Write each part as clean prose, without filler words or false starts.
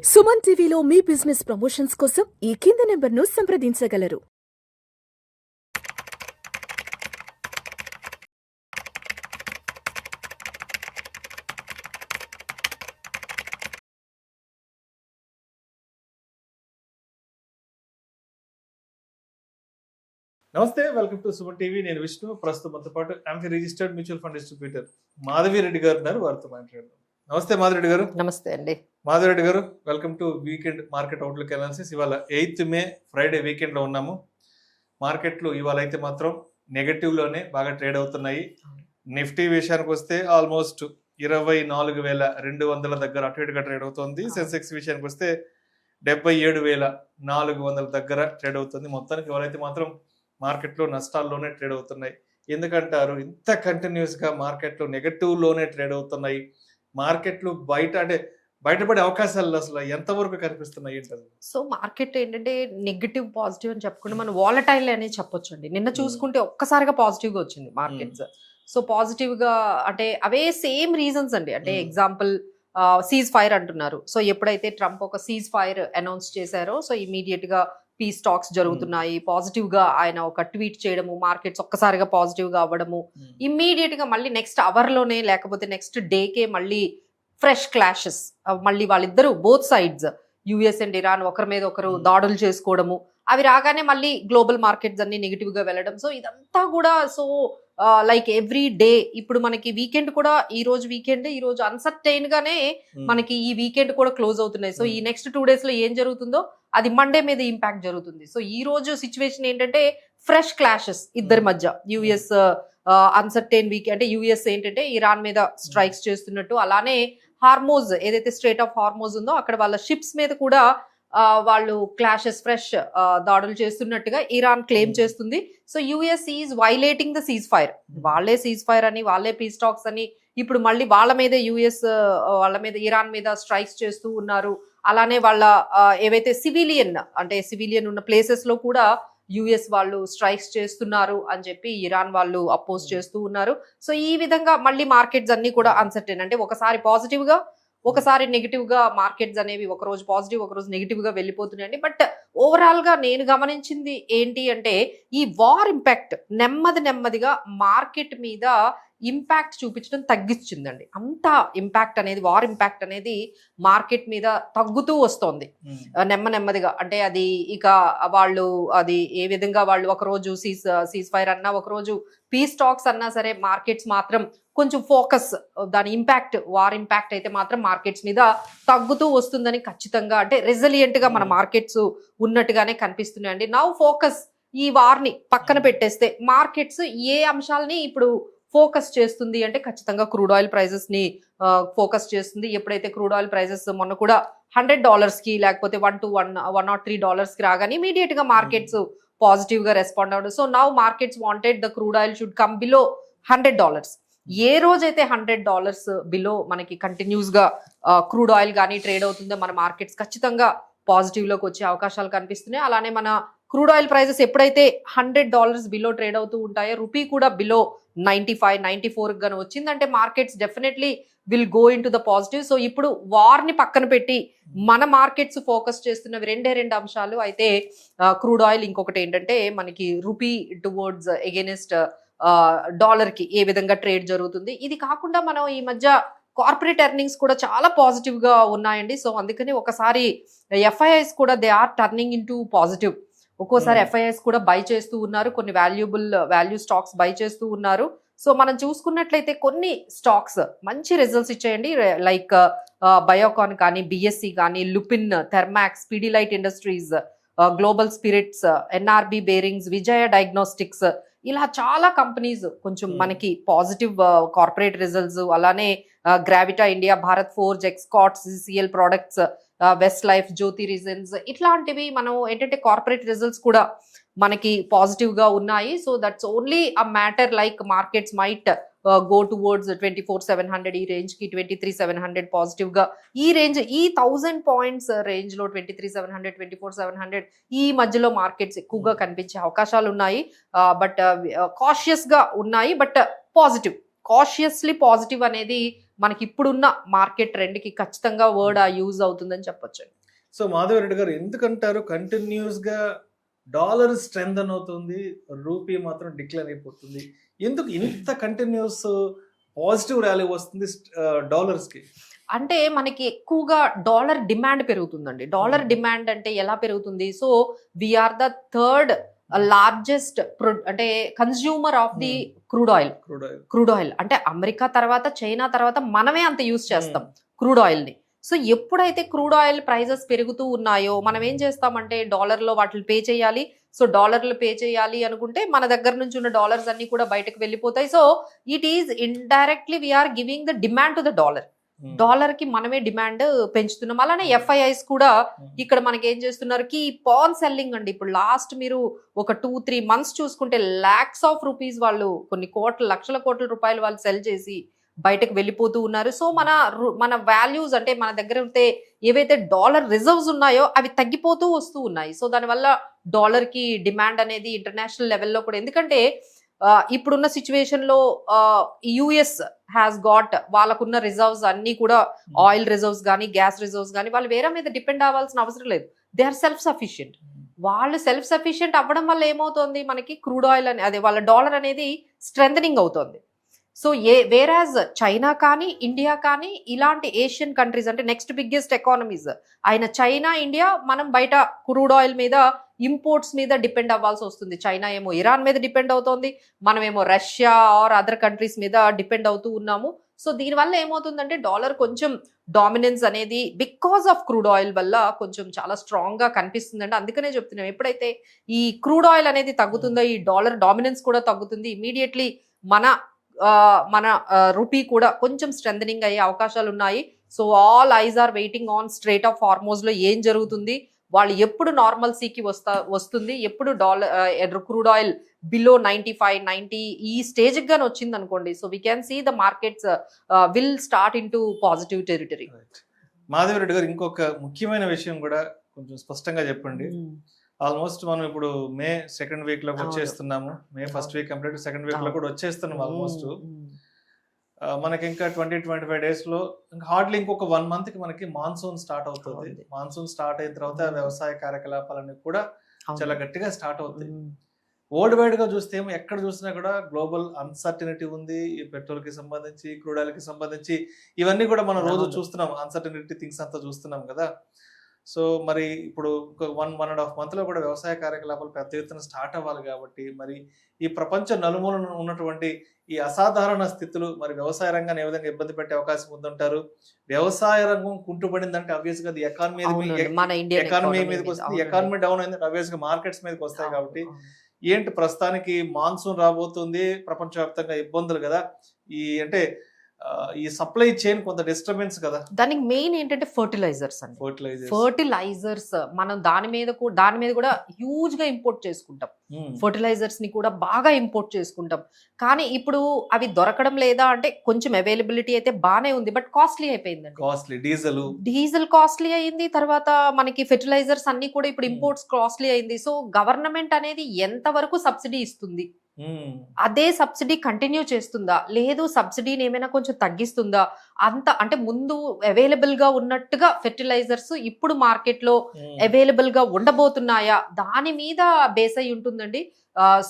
సుమన్ టీవీలో మీ business promotions కోసం ఈ కింది నెంబర్ను సంప్రదించగలరు. నమస్తే, వెల్కమ్ టు సుమన్ టీవీ. నేను విష్ణు. ప్రస్తుతం మనతో పాటు MP registered mutual fund distributor Madhavi Reddy గారు ఉన్నారు. వారితో మాట్లాడదాం. నమస్తే మాధవిరెడ్డి గారు. నమస్తే అండి. మాధవిరెడ్డి గారు, welcome to weekend market outlook analysis. ఇవాళ 8th మే ఫ్రైడే వీకెండ్ లో ఉన్నాము. మార్కెట్లు ఇవాళ అయితే మాత్రం నెగటివ్ లోనే బాగా ట్రేడ్ అవుతున్నాయి. నిఫ్టీ విషయానికి వస్తే ఆల్మోస్ట్ 24,200 దగ్గర అటు ఇటుగా ట్రేడ్ అవుతుంది. సెన్సెక్స్ విషయానికి వస్తే 77,400 దగ్గర ట్రేడ్ అవుతుంది. మొత్తానికి ఇవాళైతే మాత్రం మార్కెట్లో నష్టాల్లోనే ట్రేడ్ అవుతున్నాయి. ఎందుకంటారు ఇంత కంటిన్యూస్ గా మార్కెట్లో నెగటివ్ లోనే ట్రేడ్ అవుతున్నాయి? మార్కెట్లు బయటపడే అవకాశాలు అసలు ఎంతవరకు కనిపిస్తున్నాయి ఏంటది? సో మార్కెట్ ఏంటంటే నెగిటివ్ పాజిటివ్ అని చెప్పకుండా మనం వాలటైల్ అనేది చెప్పొచ్చు అండి. నిన్న చూసుకుంటే ఒక్కసారిగా పాజిటివ్ గా వచ్చింది మార్కెట్స్. సో పాజిటివ్ గా అంటే అవే సేమ్ రీజన్స్ అండి. అంటే ఎగ్జాంపుల్ సీజ్ ఫైర్ అంటున్నారు. సో ఎప్పుడైతే ట్రంప్ ఒక సీజ్ ఫైర్ అనౌన్స్ చేశారో సో ఇమీడియట్ గా పీస్ టాక్స్ జరుగుతున్నాయి. పాజిటివ్ గా ఆయన ఒక ట్వీట్ చేయడము, మార్కెట్స్ ఒక్కసారిగా పాజిటివ్ గా అవ్వడము, ఇమ్మీడియట్ గా మళ్ళీ నెక్స్ట్ అవర్ లోనే లేకపోతే నెక్స్ట్ డేకే మళ్ళీ ఫ్రెష్ క్లాషెస్, మళ్ళీ వాళ్ళిద్దరూ both sides US and Iran ఒకరి మీద ఒకరు దాడులు చేసుకోవడము, అవి రాగానే మళ్ళీ గ్లోబల్ మార్కెట్స్ అన్ని నెగిటివ్ గా వెళ్ళడం. సో ఇదంతా కూడా సో లైక్ ఎవ్రీ డే ఇప్పుడు మనకి వీకెండ్ కూడా ఈ రోజు వీకెండ్, ఈ రోజు అన్సర్టైన్ గానే మనకి ఈ వీకెండ్ కూడా క్లోజ్ అవుతున్నాయి. సో ఈ నెక్స్ట్ 2 days లో ఏం జరుగుతుందో అది మండే మీద ఇంపాక్ట్ జరుగుతుంది. సో ఈ రోజు సిచ్యువేషన్ ఏంటంటే ఫ్రెష్ క్లాషెస్ ఇద్దరి మధ్య. యుఎస్ అన్సర్టైన్ వీక్ అంటే యుఎస్ ఏంటంటే ఇరాన్ మీద స్ట్రైక్స్ చేస్తున్నట్టు, అలానే హార్మోజ్ ఏదైతే స్ట్రేట్ ఆఫ్ హార్మోజ్ ఉందో అక్కడ వాళ్ళ షిప్స్ మీద కూడా వాళ్ళు క్లాషెస్ ఫ్రెష్ దాడులు చేస్తున్నట్టుగా ఇరాన్ క్లెయిమ్ చేస్తుంది. So US is violating the cease fire. వాళ్ళే సీజ్ ఫైర్ అని, వాళ్ళే పీస్ టాక్స్ అని ఇప్పుడు మళ్ళీ వాళ్ళ మీద యుఎస్ వాళ్ళ మీద ఇరాన్ మీద స్ట్రైక్స్ చేస్తూ ఉన్నారు. అలానే వాళ్ళ ఏవైతే సివిలియన్ ఉన్న ప్లేసెస్ లో కూడా యుఎస్ వాళ్ళు స్ట్రైక్స్ చేస్తున్నారు అని చెప్పి ఇరాన్ వాళ్ళు అపోజ్ చేస్తూ ఉన్నారు. సో ఈ విధంగా మళ్ళీ మార్కెట్స్ అన్ని కూడా అన్సర్టైన్, అంటే ఒకసారి పాజిటివ్ గా ఒకసారి నెగిటివ్ గా మార్కెట్స్ అనేవి ఒక రోజు పాజిటివ్ ఒక రోజు నెగిటివ్ గా వెళ్ళిపోతున్నాయండి. బట్ ఓవరాల్ గా నేను గమనించింది ఏంటి అంటే ఈ వార్ ఇంపాక్ట్ నెమ్మదిగా మార్కెట్ మీద ఇంపాక్ట్ చూపించడం తగ్గించిందండి. అంత ఇంపాక్ట్ అనేది వార్ ఇంపాక్ట్ అనేది మార్కెట్ మీద తగ్గుతూ వస్తోంది నెమ్మదిగా. అంటే అది ఇక వాళ్ళు అది ఏ విధంగా వాళ్ళు ఒకరోజు సీజ్ ఫైర్ అన్నా, ఒకరోజు పీస్ టాక్స్ అన్నా సరే మార్కెట్స్ మాత్రం కొంచెం ఫోకస్, దాని ఇంపాక్ట్ వార్ ఇంపాక్ట్ అయితే మాత్రం మార్కెట్స్ మీద తగ్గుతూ వస్తుందని ఖచ్చితంగా, అంటే రెసిలియంట్ గా మన మార్కెట్స్ ఉన్నట్టుగానే కనిపిస్తున్నాయండి. నౌ ఫోకస్ ఈ వార్ని పక్కన పెట్టేస్తే మార్కెట్స్ ఏ అంశాలని ఇప్పుడు ఫోకస్ చేస్తుంది అంటే ఖచ్చితంగా క్రూడ్ ఆయిల్ ప్రైజెస్ ని ఫోకస్ చేస్తుంది. ఎప్పుడైతే క్రూడ్ ఆయిల్ ప్రైజెస్ మొన్న కూడా $100 కి లేకపోతే $103 కి రాగానే ఇమీడియట్ గా మార్కెట్స్ పాజిటివ్ గా రెస్పాండ్ అవ్వడం. So now markets wanted the crude oil should come below $100. ఏ రోజైతే $100 బిలో మనకి కంటిన్యూస్ గా క్రూడ్ ఆయిల్ కానీ ట్రేడ్ అవుతుందో మన మార్కెట్స్ ఖచ్చితంగా పాజిటివ్ లోకి వచ్చే అవకాశాలు కనిపిస్తున్నాయి. అలానే మన క్రూడ్ ఆయిల్ ప్రైజెస్ ఎప్పుడైతే $100 బిలో ట్రేడ్ అవుతూ ఉంటాయో, రూపీ కూడా బిలో 95, 94 గాను వచ్చిందంటే markets definitely will go in to the positive. So ఇప్పుడు వార్ ని పక్కన పెట్టి మన మార్కెట్స్ ఫోకస్ చేస్తున్నవి రెండు అంశాలు అయితే క్రూడ్ ఆయిల్, ఇంకొకటి ఏంటంటే మనకి రూపీ టువర్డ్స్ ఎగెనిస్ట్ డాలర్ కి ఏ విధంగా ట్రేడ్ జరుగుతుంది. ఇది కాకుండా మనం ఈ మధ్య కార్పొరేట్ ఎర్నింగ్స్ కూడా చాలా పాజిటివ్ గా ఉన్నాయండి. సో అందుకని ఒకసారి ఎఫ్ఐఐస్ కూడా they are turning into positive. ఒక్కోసారి ఎఫ్ఐఐస్ కూడా బై చేస్తూ ఉన్నారు, కొన్ని వాల్యూ స్టాక్స్ బై చేస్తూ ఉన్నారు. సో మనం చూసుకున్నట్లయితే కొన్ని స్టాక్స్ మంచి రిజల్ట్స్ ఇచ్చాయండి. లైక్ బయోకాన్ కానీ, బిఎస్సి కానీ, Lupin, Thermax, Pidilite industries, global spirits, NRB bearings, Vijaya diagnostics, ఇలా చాలా కంపెనీస్ కొంచెం మనకి పాజిటివ్ కార్పొరేట్ రిజల్ట్స్. అలానే గ్రావిటా ఇండియా, భారత్ ఫోర్జ్, ఎక్స్కాట్స్, CL products, west life, Jyoti resins, ఇట్లాంటివి మనం ఏంటంటే కార్పొరేట్ రిజల్ట్స్ కూడా మనకి పాజిటివ్ గా ఉన్నాయి. So that's only a matter like markets might go towards 24,700 ఈ రేంజ్ కి, 23,700 పాజిటివ్ గా ఈ రేంజ్, ఈ 1000 పాయింట్స్ రేంజ్ లో 23,700, 24,700 ఈ మధ్యలో మార్కెట్స్ ఎక్కువగా కనిపించే అవకాశాలు ఉన్నాయి. బట్ కాషియస్ గా ఉన్నాయి, బట్ పాజిటివ్ కాషియస్లీ పాజిటివ్ అనేది మనకి ఇప్పుడున్న మార్కెట్ ట్రెండ్ కి ఖచ్చితంగా వర్డ్ యూజ్ అవుతుందని చెప్పొచ్చు. సో మాధవరెడ్డి గారు ఎందుకంటారు కంటిన్యూస్ గా డాలర్ స్ట్రెంగ్ అవుతుంది, రూపీ మాత్రం డిక్లైన్ అయిపోతుంది? ఎందుకు ఇంత కంటిన్యూస్ పాజిటివ్ ర్యాలీ వస్తుంది డాలర్స్ కి? అంటే మనకి ఎక్కువగా డాలర్ డిమాండ్ పెరుగుతుందండి. డాలర్ డిమాండ్ అంటే ఎలా పెరుగుతుంది? So we are the third largest అంటే consumer of the crude oil. అంటే అమెరికా తర్వాత, చైనా తర్వాత మనమే అంత యూజ్ చేస్తాం క్రూడ్ ఆయిల్ ని. సో ఎప్పుడైతే క్రూడ్ ఆయిల్ ప్రైజెస్ పెరుగుతూ ఉన్నాయో మనం ఏం చేస్తామంటే డాలర్లో వాటిని పే చేయాలి. సో డాలర్లు పే చేయాలి అనుకుంటే మన దగ్గర నుంచి ఉన్న డాలర్స్ అన్ని కూడా బయటకు వెళ్ళిపోతాయి. So it is indirectly we are giving the demand to the dollar. Dollar కి మనమే డిమాండ్ పెంచుతున్నాం. అలానే ఎఫ్ఐఐస్ కూడా ఇక్కడ మనకి ఏం చేస్తున్నారు కి పాన్ సెల్లింగ్ అండి. ఇప్పుడు లాస్ట్ మీరు ఒక 2-3 months చూసుకుంటే lakhs of rupees వాళ్ళు కొన్ని లక్షల కోట్ల రూపాయలు వాళ్ళు సెల్ చేసి బయటకు వెళ్ళిపోతూ ఉన్నారు. సో మన వాల్యూస్ అంటే మన దగ్గర ఉంటే ఏవైతే డాలర్ రిజర్వ్స్ ఉన్నాయో అవి తగ్గిపోతూ వస్తూ ఉన్నాయి. సో దానివల్ల డాలర్ కి డిమాండ్ అనేది ఇంటర్నేషనల్ లెవెల్లో కూడా, ఎందుకంటే ఇప్పుడున్న సిచ్యువేషన్ లో యుఎస్ హ్యాస్ గాట్ వాళ్ళకున్న రిజర్వ్స్ అన్ని కూడా ఆయిల్ రిజర్వ్స్ కానీ గ్యాస్ రిజర్వ్స్ కానీ వాళ్ళు వేరే మీద డిపెండ్ అవ్వాల్సిన అవసరం లేదు. They are self sufficient. వాళ్ళు సెల్ఫ్ సఫిషియెంట్ అవ్వడం వల్ల ఏమవుతుంది, మనకి క్రూడ్ ఆయిల్ అదే వాళ్ళ డాలర్ అనేది స్ట్రెంథనింగ్ అవుతుంది. సో వేరాజ్ చైనా కానీ ఇండియా కానీ ఇలాంటి ఏషియన్ కంట్రీస్ అంటే నెక్స్ట్ బిగ్గెస్ట్ ఎకానమీస్ అయిన చైనా, ఇండియా మనం బయట క్రూడ్ ఆయిల్ మీద ఇంపోర్ట్స్ మీద డిపెండ్ అవ్వాల్సి వస్తుంది. చైనా ఏమో ఇరాన్ మీద డిపెండ్ అవుతోంది, మనమేమో రష్యా ఆర్ అదర్ కంట్రీస్ మీద డిపెండ్ అవుతూ ఉన్నాము. సో దీనివల్ల ఏమవుతుందంటే డాలర్ కొంచెం డామినెన్స్ అనేది బికాస్ ఆఫ్ క్రూడ్ ఆయిల్ వల్ల కొంచెం చాలా స్ట్రాంగ్ గా కనిపిస్తుందంటే అందుకనే చెప్తున్నాం ఎప్పుడైతే ఈ క్రూడ్ ఆయిల్ అనేది తగ్గుతుందో ఈ డాలర్ డామినెన్స్ కూడా తగ్గుతుంది. ఇమీడియట్లీ మన రూపీ కూడా కొంచెం స్ట్రెంథనింగ్ అయ్యే అవకాశాలు ఉన్నాయి. So all eyes are waiting on strait of Hormuz లో ఏం జరుగుతుంది, వాళ్ళు ఎప్పుడు నార్మల్సీకి వస్తుంది, ఎప్పుడు క్రూడ్ ఆయిల్ బిలో 95-90 ఈ స్టేజ్ గానే వచ్చింది అనుకోండి. So we can see the markets will start into positive territory. Madhavareddy గారు ఇంకొక ముఖ్యమైన విషయం కూడా కొంచెం స్పష్టంగా చెప్పండి. ఆల్మోస్ట్ మనం ఇప్పుడు మే 2nd week లోకి వచ్చేస్తున్నాము. మే 1st week complete 2nd week లో కూడా వచ్చేస్తున్నాం ఆల్మోస్ట్. మనకి ఇంకా 20-25 days లో ఇంకా హార్డ్లీ ఇంకొక 1 month కి మనకి మాన్సూన్ స్టార్ట్ అవుతుంది. మాన్సూన్ స్టార్ట్ అయిన తర్వాత వ్యవసాయ కార్యకలాపాలన్నీ కూడా చాలా గట్టిగా స్టార్ట్ అవుతాయి. వరల్డ్ వైడ్ గా చూస్తే ఎక్కడ చూసినా కూడా గ్లోబల్ అన్సర్టనిటీ ఉంది. ఈ పెట్రోల్ కి సంబంధించి, క్రూడ్ ఆయిల్ కి సంబంధించి ఇవన్నీ కూడా మనం రోజు చూస్తున్నాం. అన్సర్టనిటీ థింగ్స్ అంతా చూస్తున్నాం కదా. సో మరి ఇప్పుడు ఒక 1.5 month లో కూడా వ్యవసాయ కార్యకలాపాలు పెద్ద ఎత్తున స్టార్ట్ అవ్వాలి కాబట్టి మరి ఈ ప్రపంచ నలుమూలన ఉన్నటువంటి ఈ అసాధారణ స్థితులు మరి వ్యవసాయ రంగాన్ని ఏ విధంగా ఇబ్బంది పెట్టే అవకాశం ఉందంటారు? వ్యవసాయ రంగం కుంటుపడిందంటే ఆబ్వియస్ గా ఎకానమీ మీదకి వస్తుంది. ఎకానమీ డౌన్ అయింది, ఆబ్వియస్ గా మార్కెట్స్ మీదకి వస్తాయి. కాబట్టి ఏంటి ప్రస్తుతానికి మాన్సూన్ రాబోతుంది, ప్రపంచవ్యాప్తంగా ఇబ్బందులు కదా, ఈ అంటే ఈ సప్లై చైన్ కొంత డిస్టర్బెన్స్ కదా. దానికి మెయిన్ ఏంటంటే ఫర్టిలైజర్స్ అండి. ఫర్టిలైజర్స్ మనం దాని మీద కూడా హ్యూజ్ గా ఇంపోర్ట్ చేసుకుంటాం. ఫర్టిలైజర్స్ ని కూడా బాగా ఇంపోర్ట్ చేసుకుంటాం. కానీ ఇప్పుడు అవి దొరకడం లేదా అంటే కొంచెం అవైలబిలిటీ అయితే బానే ఉంది, బట్ కాస్ట్లీ అయిపోయిందండి. డీజిల్ కాస్ట్లీ అయింది, తర్వాత మనకి ఫెర్టిలైజర్స్ అన్ని కూడా ఇప్పుడు ఇంపోర్ట్స్ కాస్ట్లీ అయింది. సో గవర్నమెంట్ అనేది ఎంత వరకు సబ్సిడీ ఇస్తుంది, అదే సబ్సిడీ కంటిన్యూ చేస్తుందా లేదు సబ్సిడీని ఏమైనా కొంచెం తగ్గిస్తుందా, అంత అంటే ముందు అవైలబుల్ గా ఉన్నట్టుగా ఫెర్టిలైజర్స్ ఇప్పుడు మార్కెట్ లో అవైలబుల్ గా ఉండబోతున్నాయా, దాని మీద బేస్ అయి ఉంటుందండి.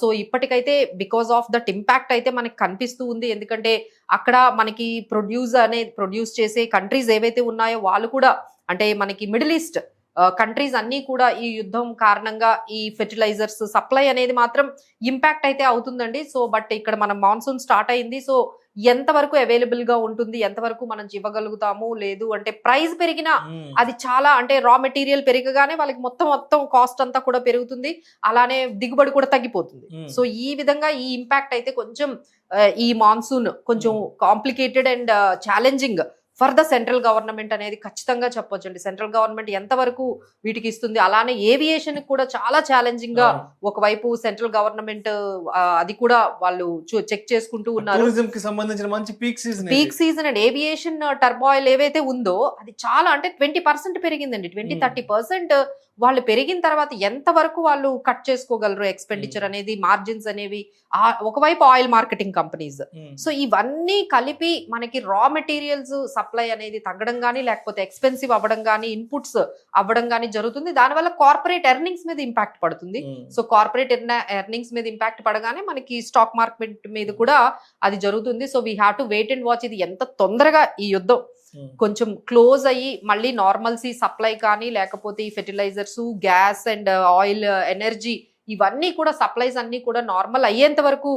సో ఇప్పటికైతే బికాస్ ఆఫ్ దట్ ఇంపాక్ట్ అయితే మనకి కనిపిస్తూ ఉంది. ఎందుకంటే అక్కడ మనకి ప్రొడ్యూస్ చేసే కంట్రీస్ ఏవైతే ఉన్నాయో వాళ్ళు కూడా అంటే మనకి మిడిల్ ఈస్ట్ కంట్రీస్ అన్నీ కూడా ఈ యుద్ధం కారణంగా ఈ ఫెర్టిలైజర్స్ సప్లై అనేది మాత్రం ఇంపాక్ట్ అయితే అవుతుందండి. సో బట్ ఇక్కడ మనం మాన్సూన్ స్టార్ట్ అయింది. సో ఎంతవరకు అవైలబుల్ గా ఉంటుంది, ఎంతవరకు మనం ఇవ్వగలుగుతాము, లేదు అంటే ప్రైస్ పెరిగినా అది చాలా అంటే రా మెటీరియల్ పెరగగానే వాళ్ళకి మొత్తం కాస్ట్ అంతా కూడా పెరుగుతుంది, అలానే దిగుబడి కూడా తగ్గిపోతుంది. సో ఈ విధంగా ఈ ఇంపాక్ట్ అయితే కొంచెం ఈ మాన్సూన్ కొంచెం complicated and challenging for the central government అనేది ఖచ్చితంగా చెప్పొచ్చండి. సెంట్రల్ గవర్నమెంట్ ఎంతవరకు వీటికి ఇస్తుంది, అలానే ఏవియేషన్ కూడా చాలా ఛాలెంజింగ్ గా ఒకవైపు సెంట్రల్ గవర్నమెంట్ అది కూడా వాళ్ళు చెక్ చేసుకుంటూ ఉన్నారు. టూరిజం కి సంబంధించిన మంచి పీక్ సీజన్ అండ్ ఏవియేషన్ టర్బాయిల్ ఏవైతే ఉందో అది చాలా అంటే 20% పెరిగిందండి. 20-30% వాళ్ళు పెరిగిన తర్వాత ఎంత వరకు వాళ్ళు కట్ చేసుకోగలరు ఎక్స్పెండిచర్ అనేది, మార్జిన్స్ అనేవి. ఒకవైపు ఆయిల్ మార్కెటింగ్ కంపెనీస్, సో ఇవన్నీ కలిపి మనకి రా మెటీరియల్స్ సప్లై అనేది తగ్గడం కానీ లేకపోతే ఎక్స్పెన్సివ్ అవ్వడం కానీ ఇన్పుట్స్ అవ్వడం కానీ జరుగుతుంది. దానివల్ల కార్పొరేట్ ఎర్నింగ్స్ మీద ఇంపాక్ట్ పడుతుంది. సో కార్పొరేట్ ఎర్నింగ్స్ మీద ఇంపాక్ట్ పడగానే మనకి స్టాక్ మార్కెట్ మీద కూడా అది జరుగుతుంది. So we have to wait and watch ఇది ఎంత తొందరగా ఈ యుద్ధం కొంచెం క్లోజ్ అయ్యి మళ్ళీ నార్మల్సీ సప్లై కానీ లేకపోతే ఈ fertilisers, gas and oil, energy ఇవన్నీ కూడా సప్లైస్ అన్ని కూడా నార్మల్ అయ్యేంత వరకు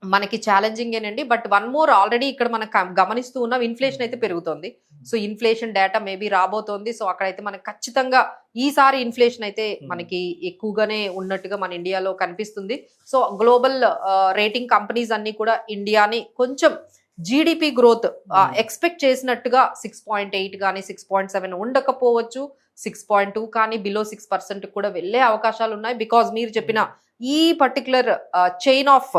మనకి ఛాలెంజింగ్ ఏనండి. బట్ వన్ మోర్ ఆల్రెడీ ఇక్కడ మనం గమనిస్తూ ఉన్నాం, ఇన్ఫ్లేషన్ అయితే పెరుగుతోంది. సో ఇన్ఫ్లేషన్ డేటా మేబీ రాబోతోంది. సో అక్కడైతే మనకి ఖచ్చితంగా ఈసారి ఇన్ఫ్లేషన్ అయితే మనకి ఎక్కువగానే ఉన్నట్టుగా మన ఇండియాలో కనిపిస్తుంది. సో గ్లోబల్ రేటింగ్ కంపెనీస్ అన్ని కూడా ఇండియాని కొంచెం జీడిపి గ్రోత్ ఎక్స్పెక్ట్ చేసినట్టుగా 6.8 కానీ 6.7 ఉండకపోవచ్చు, 6.2 కానీ బిలో 6% కూడా వెళ్ళే అవకాశాలు ఉన్నాయి. బికాజ్ మీరు చెప్పిన ఈ పర్టికులర్ చైన్ ఆఫ్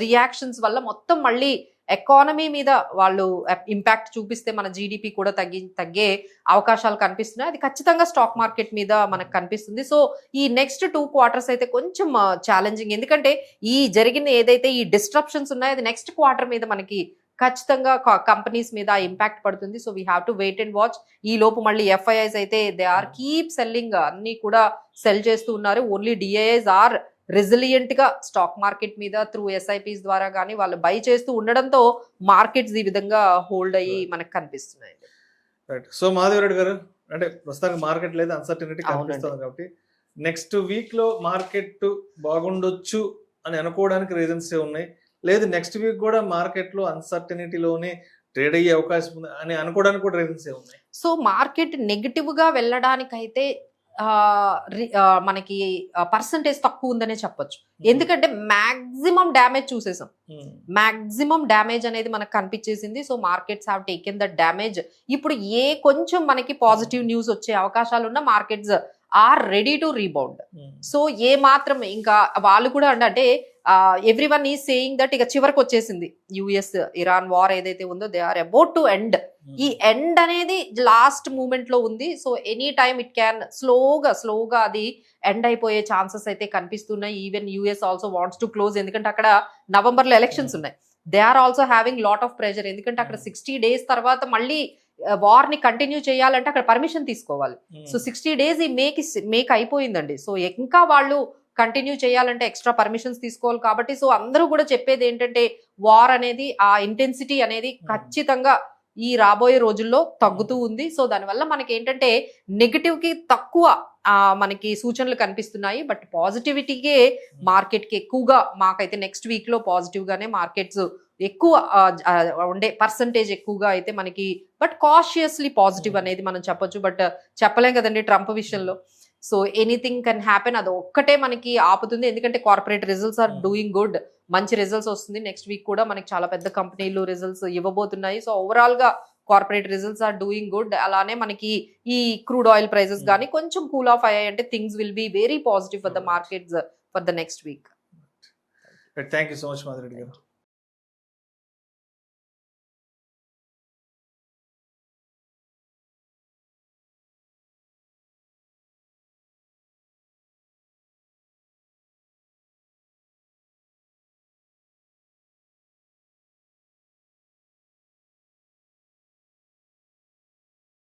రియాక్షన్స్ వల్ల మొత్తం మళ్ళీ ఎకానమీ మీద వాళ్ళు ఇంపాక్ట్ చూపిస్తే మన జీడిపి కూడా తగ్గే అవకాశాలు కనిపిస్తున్నాయి. అది ఖచ్చితంగా స్టాక్ మార్కెట్ మీద మనకు కనిపిస్తుంది. సో ఈ నెక్స్ట్ 2 క్వార్టర్స్ అయితే కొంచెం ఛాలెంజింగ్, ఎందుకంటే ఈ జరిగిన ఏదైతే ఈ డిస్ట్రప్షన్స్ ఉన్నాయో అది నెక్స్ట్ క్వార్టర్ మీద మనకి ఖచ్చితంగా కంపెనీస్ మీద ఇంపాక్ట్ పడుతుంది. So we have to wait and watch. ఈ లోపు మళ్ళీ ఎఫ్ఐఐస్ అయితే దే ఆర్ కీప్ సెల్లింగ్, అన్ని కూడా సెల్ చేస్తూ ఉన్నారు. ఓన్లీ డిఐఐస్ ఆర్ రెసిలియంట్ గా స్టాక్ మార్కెట్ మీద త్రూ ఎస్ఐపిస్ ద్వారా కానీ వాళ్ళు బై చేస్తూ ఉండడంతో మార్కెట్స్ ఈ విధంగా హోల్డ్ అయ్యి మనకు కనిపిస్తున్నాయి. సో మాధవరెడ్డి గారు, అంటే ప్రస్తుతానికి మార్కెట్ లేదు, అన్సర్టనిటీ కనిపిస్తుంది కాబట్టి నెక్స్ట్ వీక్ లో మార్కెట్ బాగుండొచ్చు అని అనుకోవడానికి రీజన్స్ ఉన్నాయి, లేదు నెక్స్ట్ వీక్ కూడా మార్కెట్ లో అన్సర్టనిటీలోనే ట్రేడ్ అయ్యే అవకాశం ఉంది అని అనుకోవడానికి కూడా రీజన్స్ ఉన్నాయి. సో మార్కెట్ నెగిటివ్ గా వెళ్ళడానికైతే మనకి పర్సంటేజ్ తక్కువ ఉందనే చెప్పొచ్చు. ఎందుకంటే మాక్సిమం డ్యామేజ్ చూసేసాం, మాక్సిమం డ్యామేజ్ అనేది మనకు కనిపించేసింది. So markets have taken that damage. ఇప్పుడు కొంచెం మనకి పాజిటివ్ న్యూస్ వచ్చే అవకాశాలు ఉన్న markets are ready to rebound. So మాత్రం ఇంకా వాళ్ళు కూడా అంటే ఎవ్రీవన్ ఈజ్ సేయింగ్ దట్ ఇక చివరికి వచ్చేసింది యుఎస్ ఇరాన్ వార్ ఏదైతే ఉందో, they are about to end. ఈ ఎండ్ అనేది లాస్ట్ మూమెంట్ లో ఉంది. So any time it can స్లోగా అది ఎండ్ అయిపోయే ఛాన్సెస్ అయితే కనిపిస్తున్నాయి. Even US also wants to close, ఎందుకంటే అక్కడ నవంబర్ లో ఎలక్షన్స్ ఉన్నాయి. They are also having lot of pressure, ఎందుకంటే అక్కడ 60 days తర్వాత మళ్ళీ వార్ ని కంటిన్యూ చేయాలంటే అక్కడ పర్మిషన్ తీసుకోవాలి. సో 60 days ఈ మేక్ అయిపోయిందండి. సో ఇంకా వాళ్ళు కంటిన్యూ చేయాలంటే ఎక్స్ట్రా పర్మిషన్స్ తీసుకోవాలి కాబట్టి. సో అందరూ కూడా చెప్పేది ఏంటంటే వార్ అనేది ఆ ఇంటెన్సిటీ అనేది ఖచ్చితంగా ఈ రాబోయే రోజుల్లో తగ్గుతూ ఉంది. సో దానివల్ల మనకి ఏంటంటే నెగిటివ్ కి తక్కువ మనకి సూచనలు కనిపిస్తున్నాయి. బట్ పాజిటివిటీకే మార్కెట్ కి ఎక్కువగా, మాకైతే నెక్స్ట్ వీక్ లో పాజిటివ్ గానే మార్కెట్స్ ఎక్కువ ఉండే పర్సంటేజ్ ఎక్కువగా అయితే మనకి, బట్ కాషియస్లీ పాజిటివ్ అనేది మనం చెప్పొచ్చు. బట్ చెప్పలేం కదండి ట్రంప్ విషయంలో. సో ఎనీథింగ్ కెన్ హ్యాపెన్, అది ఒక్కటే మనకి ఆపుతుంది. ఎందుకంటే corporate results are doing good, మంచి రిజల్ట్స్ వస్తుంది. నెక్స్ట్ వీక్ కూడా మనకి చాలా పెద్ద కంపెనీలు రిజల్ట్స్ ఇవ్వబోతున్నాయి. సో ఓవరాల్ గా corporate results are doing good. అలానే మనకి ఈ క్రూడ్ ఆయిల్ ప్రైసెస్ కానీ కొంచెం కూల్ ఆఫ్ అయ్యాయి అంటే things will be very positive for the markets for the next week. Thank you so much Madhavareddy గారు.